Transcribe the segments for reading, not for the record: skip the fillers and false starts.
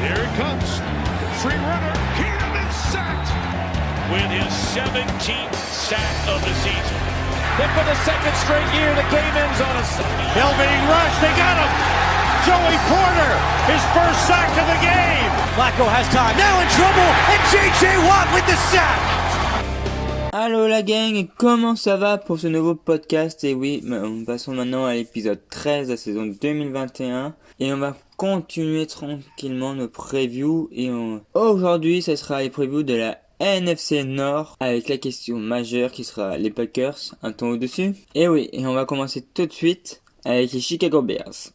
Here it comes. Free runner. Cam is sacked. With his 17th sack of the season. Then for the second straight year, the Caymans on a Hill being rushed. They got him. Joey Porter, his first sack of the game. Flacco has time. Now in trouble. And J.J. Watt with the sack. Allô la gang, comment ça va pour ce nouveau podcast? Et oui, passons maintenant à l'épisode 13 de la saison 2021 et on va continuer tranquillement nos previews et aujourd'hui ça sera les previews de la NFC Nord avec la question majeure qui sera les Packers, un ton au-dessus. Et oui, et on va commencer tout de suite avec les Chicago Bears.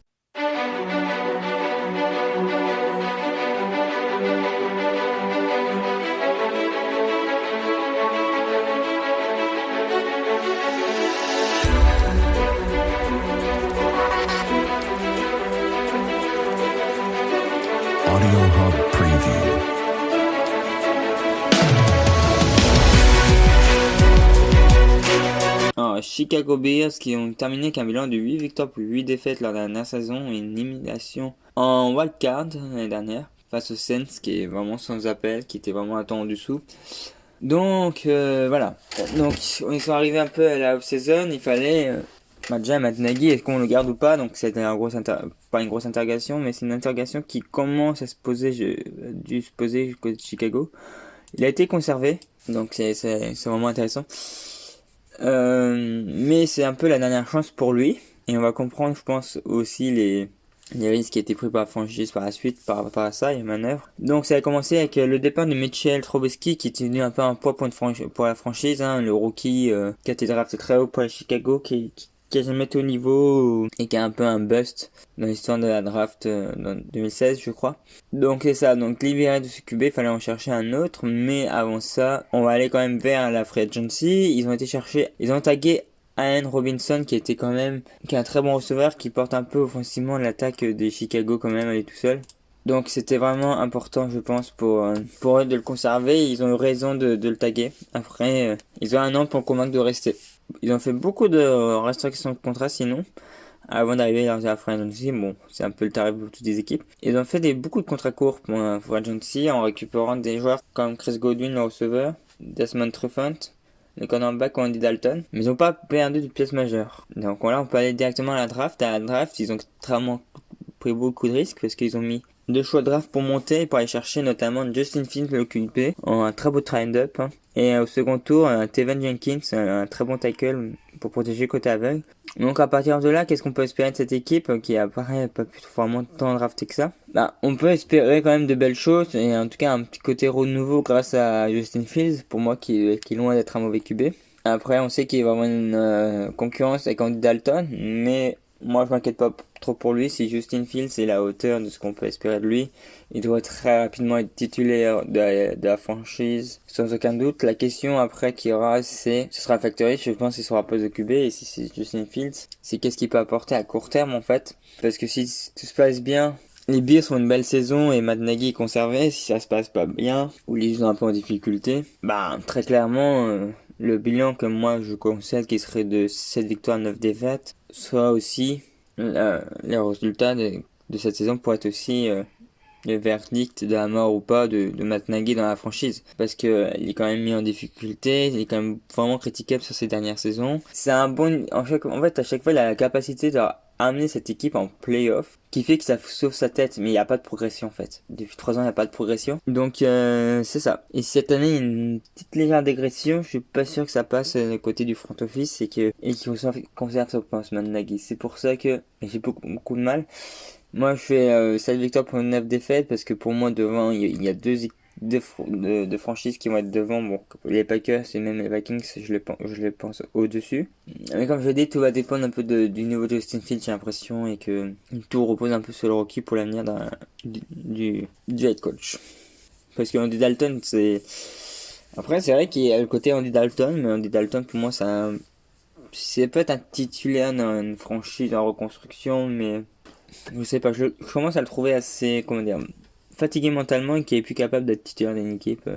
Audio Hub Preview. Alors, Chicago Bears qui ont terminé avec un bilan de 8 victoires pour 8 défaites lors de la dernière saison et une élimination en wildcard l'année dernière face aux Saints qui est vraiment sans appel, qui était vraiment un temps en dessous. Donc voilà, donc ils sont arrivés un peu à la off-season, il fallait déjà Matt Nagy, est-ce qu'on le garde ou pas? Donc c'était pas une grosse interrogation, mais c'est une interrogation qui commence à se poser, dû se poser côté de Chicago. Il a été conservé, donc c'est vraiment intéressant. Mais c'est un peu la dernière chance pour lui, et on va comprendre, je pense, aussi les risques qui étaient pris par la franchise par la suite par rapport à ça, et manœuvres. Donc ça a commencé avec le départ de Mitchell Trubisky qui était devenu un peu un poids pour la franchise, hein, le rookie qui a été drafté très haut pour Chicago, qui a jamais été au niveau et qui a un peu un bust dans l'histoire de la draft dans 2016 je crois. Donc c'est ça, donc libéré de ce QB, fallait en chercher un autre, mais avant ça, on va aller quand même vers la free agency. Ils ont tagué Allen Robinson qui est un très bon receveur qui porte un peu offensivement l'attaque des Chicago quand même, elle est tout seul. Donc c'était vraiment important je pense pour eux de le conserver, ils ont eu raison de le taguer. Après ils ont un an pour convaincre de rester. Ils ont fait beaucoup de restrictions de contrat sinon, avant d'arriver dans la free agency. Bon, c'est un peu le tarif pour toutes les équipes. Ils ont fait beaucoup de contrats courts pour la free agency en récupérant des joueurs comme Chris Godwin, le receveur, Desmond Trufant, le cornerback Andy Dalton. Mais ils n'ont pas perdu de pièces majeures. Donc là, on peut aller directement à la draft. À la draft, ils ont extrêmement pris beaucoup de risques parce qu'ils ont mis 2 choix de draft pour monter, pour aller chercher notamment Justin Fields, le QB, en un très beau trade-up. Hein. Et au second tour, Teven Jenkins, un très bon tackle pour protéger côté aveugle. Donc à partir de là, qu'est-ce qu'on peut espérer de cette équipe qui apparaît pas plus vraiment tant drafté que ça? On peut espérer quand même de belles choses et en tout cas un petit côté renouveau grâce à Justin Fields, pour moi qui est loin d'être un mauvais QB. Après, on sait qu'il va y avoir une concurrence avec Andy Dalton, mais moi je m'inquiète pas trop pour lui. Si Justin Fields est à la hauteur de ce qu'on peut espérer de lui, il doit très rapidement être titulaire de la franchise sans aucun doute. La question après qu'il y aura, ce sera factory, je pense qu'il sera poste de QB, et si c'est Justin Fields, c'est qu'est-ce qu'il peut apporter à court terme en fait, parce que si tout se passe bien, les Bears ont une belle saison et Matt Nagy est conservé. Si ça se passe pas bien ou les sont un peu en difficulté, très clairement le bilan que moi je concède qui serait de 7 victoires 9 défaites, soit aussi les résultats de cette saison pour être aussi le verdict de la mort ou pas de Matt Nagy dans la franchise, parce que il est quand même mis en difficulté, il est quand même vraiment critiquable sur ces dernières saisons. C'est un bon, à chaque fois il a la capacité d'amener cette équipe en playoff, qui fait que ça sauve sa tête, mais il n'y a pas de progression en fait. Depuis 3 ans il n'y a pas de progression, donc c'est ça. Et cette année il y a une petite légère dégression, je suis pas sûr que ça passe côté du front office et qu'il conserve son poste Matt Nagy. C'est pour ça que j'ai beaucoup de mal. Moi je fais 7 victoires pour 9 défaites, parce que pour moi devant il y a deux franchises qui vont être devant. Bon, les Packers et même les Vikings, je les pense au-dessus. Mais comme je l'ai dit, tout va dépendre un peu du niveau de Justin Fields, j'ai l'impression, et que tout repose un peu sur le rookie pour l'avenir du head coach. Parce que Andy Dalton, après c'est vrai qu'il y a le côté Andy Dalton, mais Andy Dalton pour moi c'est peut-être un titulaire dans une franchise en reconstruction, mais je sais pas, je commence à le trouver assez, fatigué mentalement et qui est plus capable d'être titulaire d'une équipe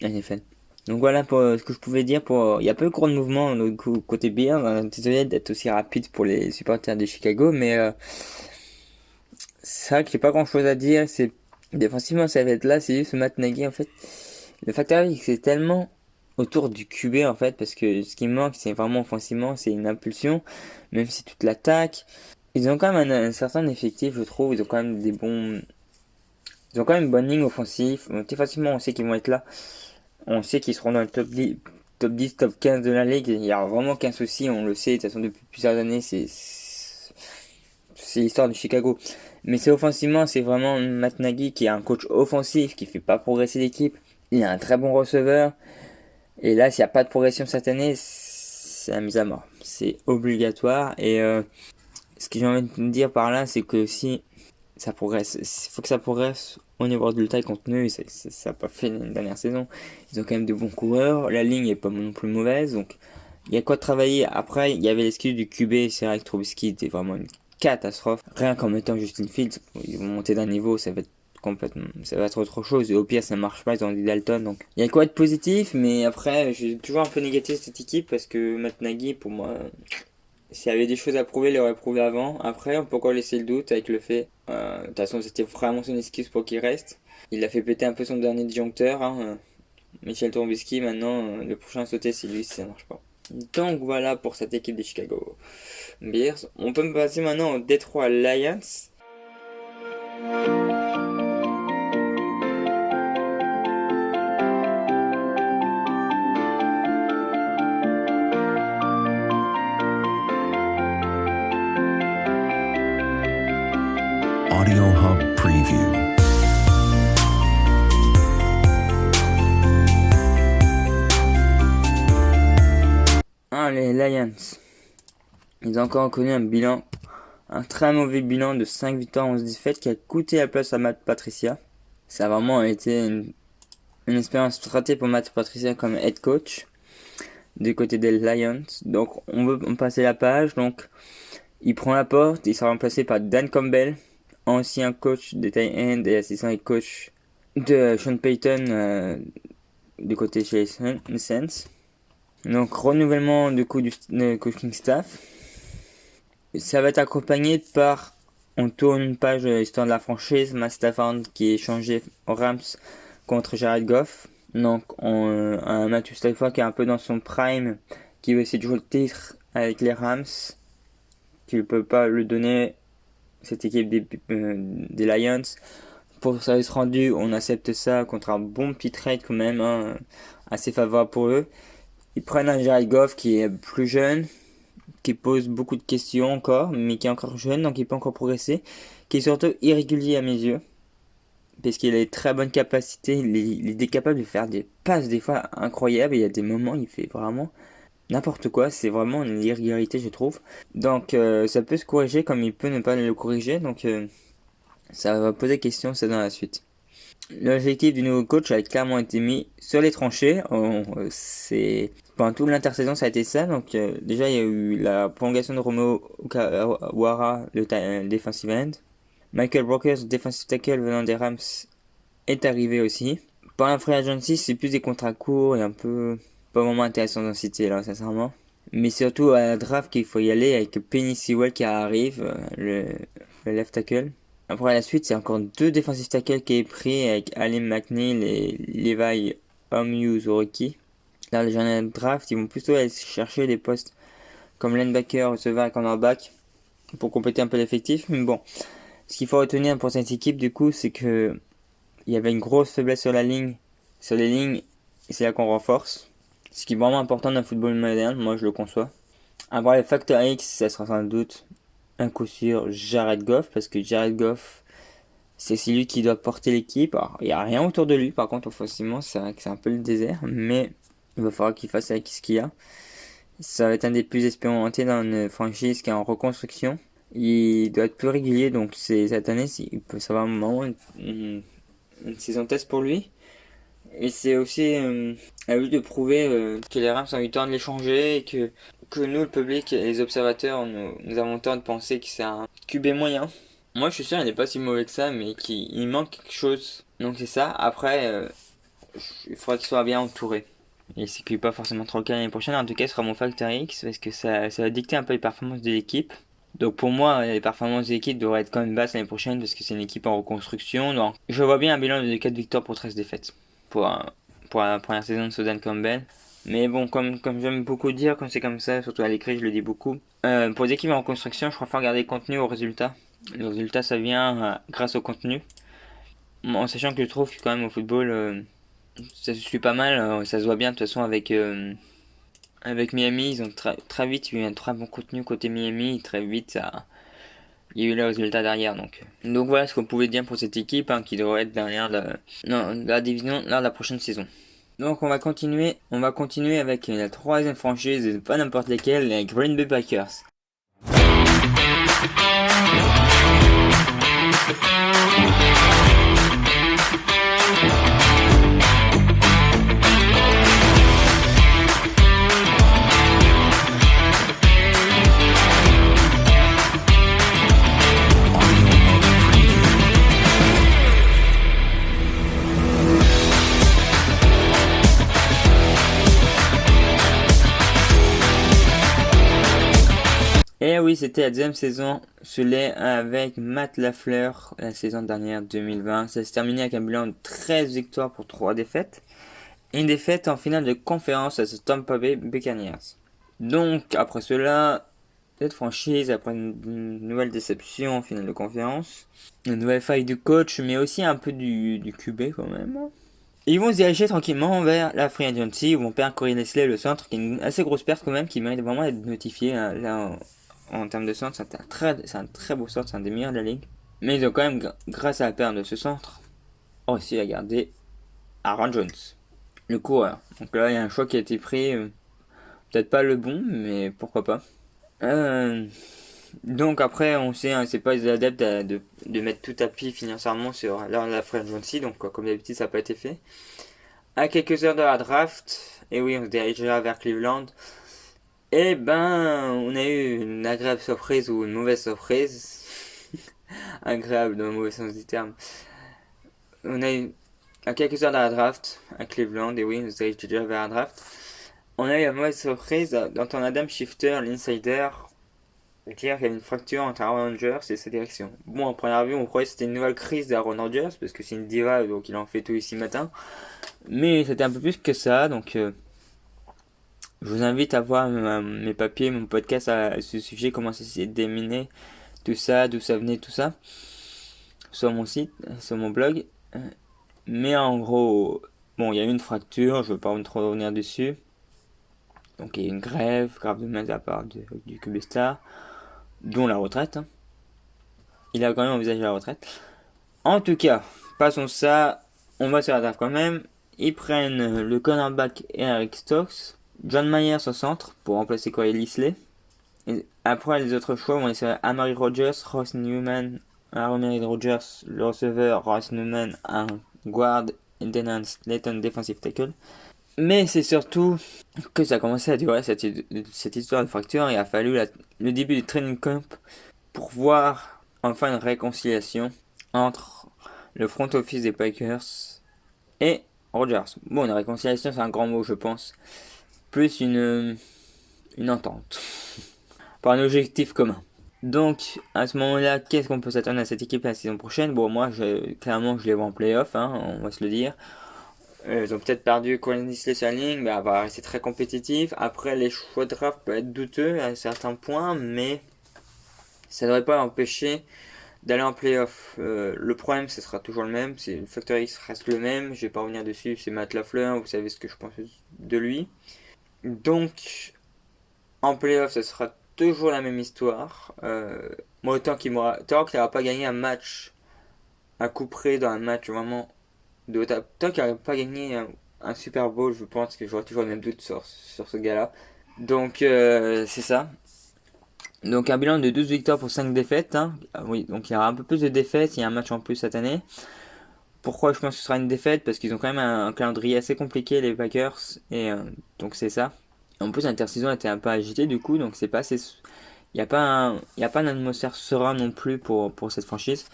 NFL. Donc voilà pour ce que je pouvais dire. Il y a pas eu gros de mouvement côté Bears. Désolé d'être aussi rapide pour les supporters de Chicago, mais c'est vrai que j'ai pas grand chose à dire. C'est Défensivement, ça va être là, c'est juste Matt Nagy en fait. Le facteur X, c'est tellement autour du QB en fait, parce que ce qui manque, c'est vraiment offensivement, c'est une impulsion, même si toute l'attaque. Ils ont quand même un certain effectif, je trouve. Ils ont quand même des bons. Ils ont quand même une bonne ligne offensive. Défensivement, on sait qu'ils vont être là. On sait qu'ils seront dans le top 10, top 15 de la ligue. Il n'y a vraiment qu'un souci, on le sait. De toute façon, depuis plusieurs années, c'est l'histoire de Chicago. Mais c'est offensivement, c'est vraiment Matt Nagy qui est un coach offensif qui fait pas progresser l'équipe. Il a un très bon receveur. Et là, s'il n'y a pas de progression cette année, c'est la mise à mort. C'est obligatoire. Et ce que j'ai envie de dire par là, c'est que si ça progresse, il faut que ça progresse au niveau de taille contenu. Ça n'a pas fait une dernière saison. Ils ont quand même de bons coureurs. La ligne est pas non plus mauvaise. Donc, il y a quoi de travailler. Après, il y avait l'excuse du QB. C'est vrai que Trubisky était vraiment une catastrophe. Rien qu'en mettant Justin Fields, ils vont monter d'un niveau, ça va être autre chose. Et au pire, ça marche pas, ils ont dit Dalton. Donc, il y a quoi de positif, mais après, j'ai toujours un peu négatif cette équipe parce que Matt Nagy, pour moi, s'il y avait des choses à prouver, il l'aurait prouvé avant. Après, on peut encore laisser le doute avec le fait. De toute façon, c'était vraiment son excuse pour qu'il reste. Il a fait péter un peu son dernier disjoncteur. Michel Trubisky, maintenant, le prochain à sauter, c'est lui si ça marche pas. Donc voilà pour cette équipe des Chicago Bears. On peut me passer maintenant au Detroit Lions. Audio Hub Preview. Les Lions. Ils ont encore connu un très mauvais bilan de 5 victoires 11 défaites qui a coûté la place à Matt Patricia. Ça a vraiment été une expérience ratée pour Matt Patricia comme head coach du côté des Lions. Donc on veut passer la page. Donc il prend la porte, il sera remplacé par Dan Campbell, ancien coach de tight end et assistant head coach de Sean Payton du côté chez les Saints. Donc renouvellement du coaching staff. Ça va être accompagné par, on tourne une page de l'histoire de la franchise, Matt Stafford qui est échangé aux Rams contre Jared Goff. Donc un Matthew Stafford qui est un peu dans son prime, qui veut essayer de jouer le titre avec les Rams, qui ne peut pas le donner, cette équipe des Lions. Pour service rendu, on accepte ça contre un bon petit trade quand même, assez favorable pour eux. Ils prennent un Jared Goff qui est plus jeune, qui pose beaucoup de questions encore, mais qui est encore jeune, donc il peut encore progresser, qui est surtout irrégulier à mes yeux, parce qu'il a des très bonnes capacités, il est capable de faire des passes des fois incroyables, et il y a des moments il fait vraiment n'importe quoi, c'est vraiment une irrégularité je trouve. Donc ça peut se corriger comme il peut ne pas le corriger, donc ça va poser question ça dans la suite. L'objectif du nouveau coach a clairement été mis sur les tranchées. Pendant toute l'intersaison ça a été ça. Donc déjà il y a eu la prolongation de Romeo Okwara, le defensive end. Michael Brokers, defensive tackle venant des Rams, est arrivé aussi. Pour la free agency, c'est plus des contrats courts et un peu pas vraiment intéressant d'en citer là sincèrement. Mais surtout à la draft qu'il faut y aller avec Penny Sewell qui arrive, le left tackle. Après la suite, c'est encore 2 defensive tackles qui est pris avec Alim McNeil et Levi Omuyoriki. Là, les jeunes draft, ils vont plutôt aller chercher des postes comme linebacker, receveur et cornerback pour compléter un peu l'effectif. Mais bon, ce qu'il faut retenir pour cette équipe, du coup, c'est que il y avait une grosse faiblesse sur les lignes, et c'est là qu'on renforce. Ce qui est vraiment important dans le football moderne, moi je le conçois. Après les facteurs X, ça sera sans doute un coup sûr Jared Goff, parce que Jared Goff, c'est lui qui doit porter l'équipe. Alors, il n'y a rien autour de lui, par contre, offensivement, c'est vrai que c'est un peu le désert, mais il va falloir qu'il fasse avec ce qu'il y a. Ça va être un des plus expérimentés dans une franchise qui est en reconstruction. Il doit être plus régulier, donc cette année, il peut savoir vraiment une saison test pour lui. Et c'est aussi à lui de prouver que les Rams ont eu le temps de l'échanger et que nous, le public et les observateurs, nous avons le temps de penser que c'est un QB moyen. Moi, je suis sûr qu'il n'est pas si mauvais que ça, mais qu'il manque quelque chose. Donc c'est ça. Après, il faudra qu'il soit bien entouré. Et c'est qu'il n'est pas forcément trop le cas l'année prochaine. En tout cas, ce sera mon facteur X, parce que ça va dicter un peu les performances de l'équipe. Donc pour moi, les performances de l'équipe devraient être quand même basses l'année prochaine parce que c'est une équipe en reconstruction. Donc je vois bien un bilan de 4 victoires pour 13 défaites pour la première saison de Sodan Campbell. Mais bon, comme j'aime beaucoup dire, quand c'est comme ça, surtout à l'écrit, je le dis beaucoup. Pour les équipes en reconstruction, je préfère regarder le contenu au résultat. Le résultat, ça vient grâce au contenu. En sachant que je trouve que quand même au football, ça se suit pas mal. Ça se voit bien de toute façon avec Miami. Ils ont très vite eu un très bon contenu côté Miami. Très vite, il y a eu le résultat derrière. Donc voilà ce qu'on pouvait dire pour cette équipe qui devrait être derrière la division lors de la prochaine saison. Donc on va continuer avec la troisième franchise, pas n'importe laquelle, les Green Bay Packers. Et oui, c'était la deuxième saison Soleil avec Matt LaFleur la saison dernière 2020. Ça s'est terminé avec un bilan de 13 victoires pour 3 défaites. Et une défaite en finale de conférence à ce Tampa Bay Buccaneers. Donc après cela, cette franchise, après une nouvelle déception en finale de conférence, une nouvelle faille du coach, mais aussi un peu du QB quand même. Ils vont se diriger tranquillement vers la Free Agency où on perd Corey Leslie, le centre, qui est une assez grosse perte quand même, qui mérite vraiment d'être notifié là. En termes de centre, c'est un très beau centre, c'est un des meilleurs de la ligue. Mais ils ont quand même, grâce à la perte de ce centre, réussi à garder Aaron Jones, le coureur. Donc là, il y a un choix qui a été pris, peut-être pas le bon, mais pourquoi pas. Donc après, on sait, c'est pas les adeptes de mettre tout à pied financièrement sur la free agency, donc comme d'habitude, ça n'a pas été fait. À quelques heures de la draft, et oui, on se dirigera vers Cleveland. Et on a eu une agréable surprise ou une mauvaise surprise. Agréable dans le mauvais sens du terme. On a eu, à quelques heures de la draft, à Cleveland, et oui, on se dirige déjà vers la draft. On a eu la mauvaise surprise d'entendre Adam Schefter, l'insider, dire qu'il y avait une fracture entre Aaron Rodgers et sa direction. Bon, en première vue, on croyait que c'était une nouvelle crise d'Aaron Rodgers, parce que c'est une diva, donc il en fait tout ici matin. Mais c'était un peu plus que ça, donc... je vous invite à voir mes papiers, mon podcast à ce sujet, comment ça s'est déminé, tout ça, d'où ça venait, tout ça, sur mon site, sur mon blog. Mais en gros, bon, il y a eu une fracture, je ne veux pas trop revenir dessus. Donc il y a eu une grave de main de la part du QB star, dont la retraite. Il a quand même envisagé la retraite. En tout cas, passons ça, on va sur la draft quand même. Ils prennent le cornerback Eric Stokes, John Myers au centre pour remplacer Corey Leslie. Et après, les autres choix vont laisser Amari Rodgers, Ross Newman, Amari Rodgers, le receveur, Ross Newman, un guard, et Denon Slayton, defensive tackle. Mais c'est surtout que ça a commencé à durer cette histoire de fracture. Il a fallu le début du training camp pour voir enfin une réconciliation entre le front office des Packers et Rodgers. Bon, une réconciliation, c'est un grand mot, je pense. Plus une entente. Par un objectif commun. Donc, à ce moment-là, qu'est-ce qu'on peut s'attendre à cette équipe la saison prochaine? Bon, moi, clairement, je les vois en playoff, on va se le dire. Ils ont peut-être perdu Colin Disley sur la ligne, mais va rester très compétitif. Après, les choix de draft peuvent être douteux à certains points, mais ça ne devrait pas empêcher d'aller en playoff. Le problème, ce sera toujours le même, le facteur X reste le même, je vais pas revenir dessus, c'est Matt LaFleur, vous savez ce que je pense de lui. Donc, en playoff, ce sera toujours la même histoire. Moi, tant qu'il n'aura pas gagné un match à coup près dans un match vraiment de haut, tant qu'il n'aura pas gagné un Super Bowl, je pense que j'aurai toujours le même doute sur ce gars-là. Donc, c'est ça. Donc, un bilan de 12 victoires pour 5 défaites. Oui, donc il y aura un peu plus de défaites, il y a un match en plus cette année. Pourquoi je pense que ce sera une défaite? Parce qu'ils ont quand même un calendrier assez compliqué, les Packers, et donc c'est ça. En plus, l'intersaison était un peu agitée du coup, donc c'est pas assez... Il n'y a pas une atmosphère sereine non plus pour cette franchise.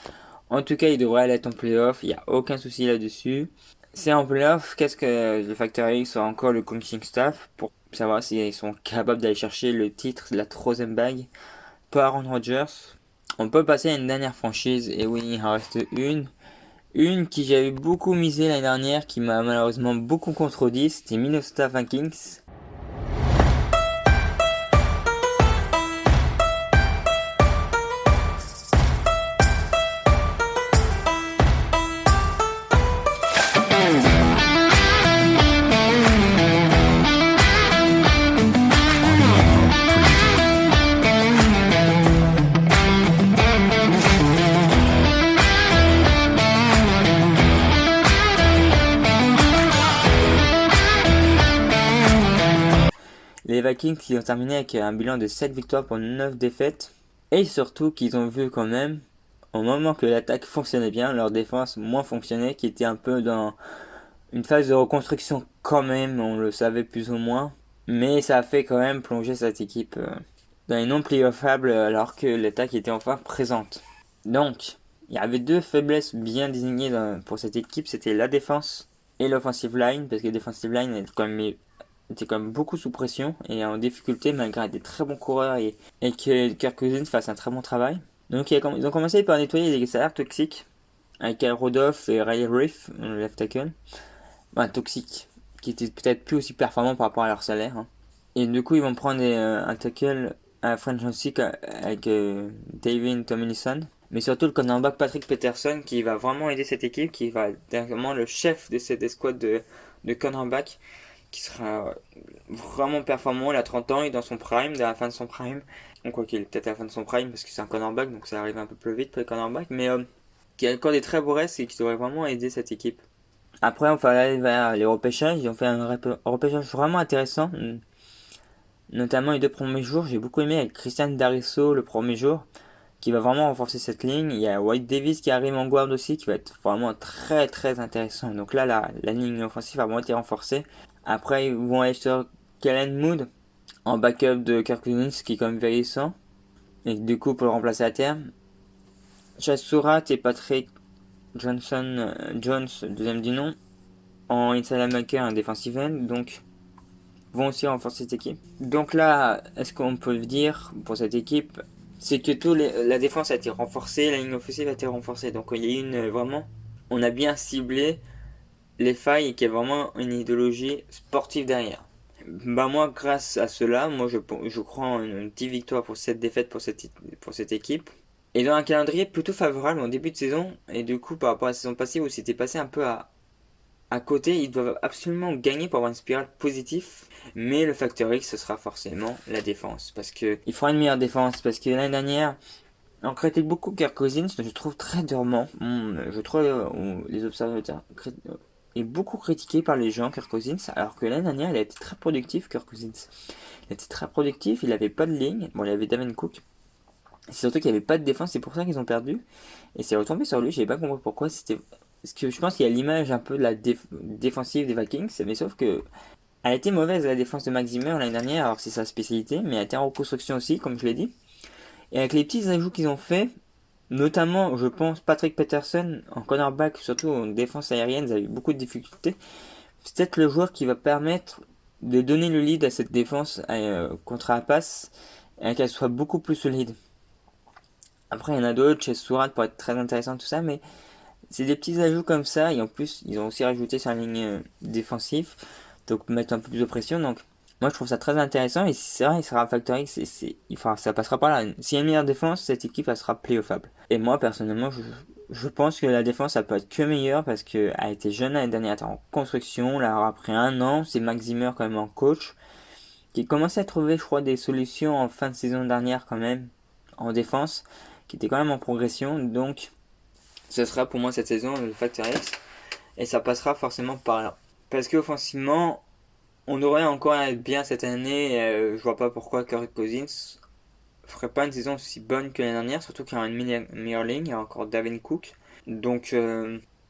En tout cas, il devrait aller en playoff, il n'y a aucun souci là-dessus. C'est en playoff, qu'est-ce que le Factor X ou encore le coaching staff pour savoir s'ils sont capables d'aller chercher le titre de la 3e bague pas Aaron Rodgers. On peut passer à une dernière franchise, et oui, il en reste une. Une qui j'avais beaucoup misé l'année dernière, qui m'a malheureusement beaucoup contredit, c'était Minnesota Vikings. Les Vikings qui ont terminé avec un bilan de 7 victoires pour 9 défaites. Et surtout qu'ils ont vu quand même, au moment que l'attaque fonctionnait bien, leur défense moins fonctionnait, qui était un peu dans une phase de reconstruction quand même, on le savait plus ou moins. Mais ça a fait quand même plonger cette équipe dans les non-playoffables alors que l'attaque était enfin présente. Donc, il y avait deux faiblesses bien désignées pour cette équipe, c'était la défense et l'offensive line, parce que la defensive line était quand même beaucoup sous pression et en difficulté malgré des très bons coureurs et que Kirk Cousins fasse un très bon travail. Donc ils ont commencé par nettoyer les salaires toxiques avec Kyle Rudolph et Riley Reiff, le left tackle. Toxiques, qui étaient peut-être plus aussi performants par rapport à leur salaire. Hein. Et du coup ils vont prendre un tackle à French aussi avec David Tomlinson. Mais surtout le cornerback Patrick Peterson qui va vraiment aider cette équipe, qui va être vraiment le chef de cette escouade de cornerback, qui sera vraiment performant. Il a 30 ans, il est dans son prime, dans la fin de son prime. Donc quoi qu'il est peut-être à la fin de son prime parce que c'est un cornerback, donc ça arrive un peu plus vite pour les cornerbacks, mais qui a encore des très beaux restes et qui devrait vraiment aider cette équipe. Après on va aller vers les repêchages. Ils ont fait un repêchage vraiment intéressant, notamment les 2 premiers jours. J'ai beaucoup aimé avec Christian Darrisaw le premier jour, qui va vraiment renforcer cette ligne. Il y a White Davis qui arrive en guard aussi, qui va être vraiment très très intéressant. Donc là la ligne offensive a vraiment été renforcée. Après, ils vont aller sur Kellen Moore en backup de Kirk Cousins, qui est quand même vieillissant. Et du coup, pour le remplacer à terme. Chase Surratt et Patrick Jones, deuxième du nom, en inside linebacker, en defensive end. Donc, vont aussi renforcer cette équipe. Donc là, est-ce qu'on peut le dire pour cette équipe, c'est que la défense a été renforcée, la ligne offensive a été renforcée. Donc, il y a eu vraiment, on a bien ciblé les failles et qu'il y a vraiment une idéologie sportive derrière. Moi, grâce à cela, je crois en une petite victoire pour cette défaite pour cette équipe. Et dans un calendrier plutôt favorable en début de saison, et du coup par rapport à la saison passée où c'était passé un peu à côté, ils doivent absolument gagner pour avoir une spirale positive. Mais le facteur X, ce sera forcément la défense. Parce que il faudra une meilleure défense. Parce que l'année dernière, on critique beaucoup Kirk Cousins, je trouve très durement. Je trouve les observateurs est beaucoup critiqué par les gens, Kirk Cousins, alors que l'année dernière, il a été très productif, Kirk Cousins. Il était très productif, il n'avait pas de ligne. Bon, il y avait Dalvin Cook. C'est surtout qu'il n'y avait pas de défense, c'est pour ça qu'ils ont perdu. Et c'est retombé sur lui, je n'ai pas compris pourquoi. Parce que je pense qu'il y a l'image un peu de la défensive des Vikings, mais sauf que elle a été mauvaise la défense de Max Zimmer l'année dernière, alors c'est sa spécialité, mais elle a été en reconstruction aussi, comme je l'ai dit. Et avec les petits ajouts qu'ils ont fait, notamment, je pense, Patrick Peterson en cornerback, surtout en défense aérienne, ils avaient beaucoup de difficultés. C'est peut-être le joueur qui va permettre de donner le lead à cette défense contre la passe et qu'elle soit beaucoup plus solide. Après, il y en a d'autres, chez Surratt pour être très intéressant, tout ça, mais c'est des petits ajouts comme ça. Et en plus, ils ont aussi rajouté sur la ligne défensive, donc mettre un peu plus de pression. Donc, moi, je trouve ça très intéressant. Et c'est vrai, il sera un facteur X. Ça passera par là. S'il y a une meilleure défense, cette équipe, elle sera playoffable. Et moi, personnellement, je pense que la défense, ça peut être que meilleure parce qu'elle a été jeune l'année dernière, elle était en construction. Là, après un an, c'est Max Zimmer quand même en coach, qui commençait à trouver, je crois, des solutions en fin de saison dernière quand même, en défense, qui était quand même en progression. Donc, ce sera pour moi cette saison le facteur X. Et ça passera forcément par là. Parce qu'offensivement, on devrait encore être bien cette année. Je vois pas pourquoi Kirk Cousins ferait pas une saison aussi bonne que l'année dernière, surtout qu'il y a une meilleure ligne, il y a encore Dalvin Cook. Donc,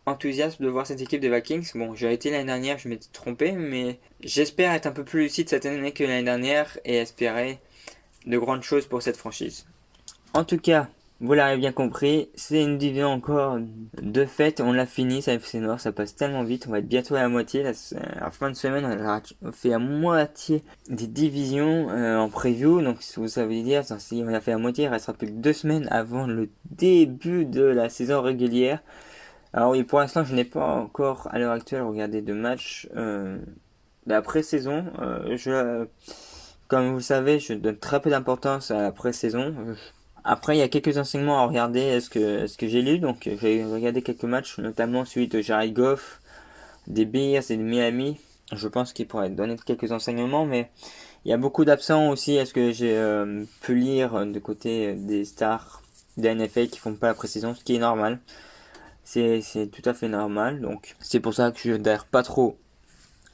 enthousiaste de voir cette équipe des Vikings. Bon, j'ai été l'année dernière, je m'étais trompé, mais j'espère être un peu plus lucide cette année que l'année dernière et espérer de grandes choses pour cette franchise. En tout cas, Vous l'avez bien compris, c'est une division encore de fait, on l'a fini, ça FC Nord, ça passe tellement vite, on va être bientôt à la moitié, la fin de semaine, on a fait la moitié des divisions en preview, donc ça veut dire, si on a fait la moitié, il restera plus que 2 semaines avant le début de la saison régulière. Alors oui, pour l'instant, je n'ai pas encore, à l'heure actuelle, regardé de match de la pré-saison. Comme vous le savez, je donne très peu d'importance à la pré-saison. Après, il y a quelques enseignements à regarder, est-ce que j'ai lu, donc j'ai regardé quelques matchs, notamment celui de Jared Goff, des Bears et de Miami. Je pense qu'il pourrait donner quelques enseignements, mais il y a beaucoup d'absents aussi. Est-ce que j'ai pu lire de côté des stars de la NFL qui font pas la pré-saison, ce qui est normal. C'est tout à fait normal, donc c'est pour ça que je n'adhère pas trop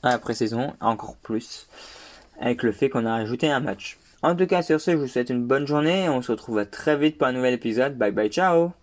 à la pré-saison, encore plus avec le fait qu'on a rajouté un match. En tout cas, sur ce, je vous souhaite une bonne journée et on se retrouve très vite pour un nouvel épisode. Bye bye, ciao!